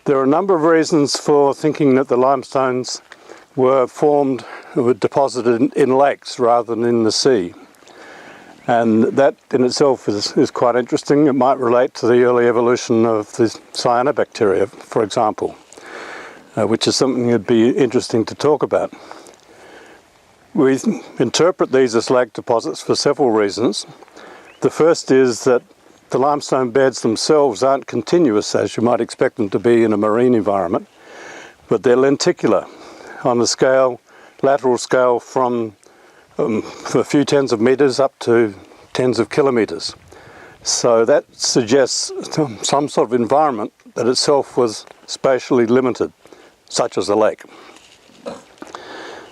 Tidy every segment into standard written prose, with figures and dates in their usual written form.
There are a number of reasons for thinking that the limestones were deposited in lakes rather than in the sea. And that in itself is quite interesting. It might relate to the early evolution of the cyanobacteria, for example, which is something that'd be interesting to talk about. We interpret these as lake deposits for several reasons. The first is that the limestone beds themselves aren't continuous as you might expect them to be in a marine environment, but they're lenticular on the scale, lateral scale from a few tens of meters up to tens of kilometers. So that suggests some sort of environment that itself was spatially limited, such as a lake.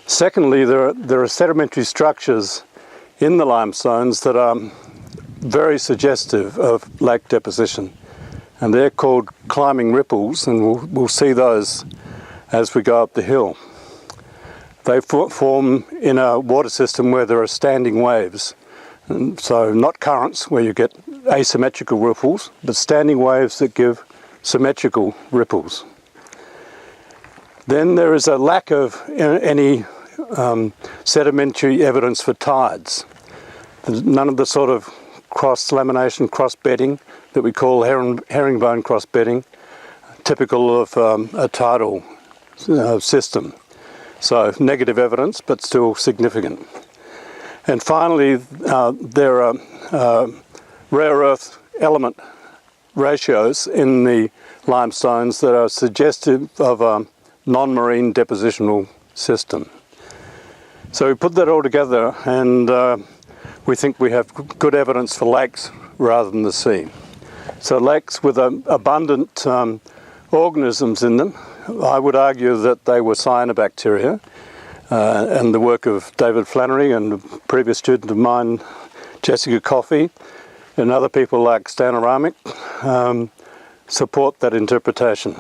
Secondly, there are sedimentary structures in the limestones that are very suggestive of lake deposition, and they're called climbing ripples, and we'll see those as we go up the hill. They form in a water system where there are standing waves, and so not currents where you get asymmetrical ripples, but standing waves that give symmetrical ripples. Then there is a lack of any sedimentary evidence for tides. There's none of the sort of cross-lamination, cross-bedding that we call herringbone cross-bedding, typical of a tidal system. So negative evidence, but still significant. And finally, there are rare earth element ratios in the limestones that are suggestive of a non-marine depositional system. So we put that all together, and we think we have good evidence for lakes rather than the sea. So lakes with abundant organisms in them. I would argue that they were cyanobacteria, and the work of David Flannery and a previous student of mine, Jessica Coffey, and other people like Stan Aramik support that interpretation.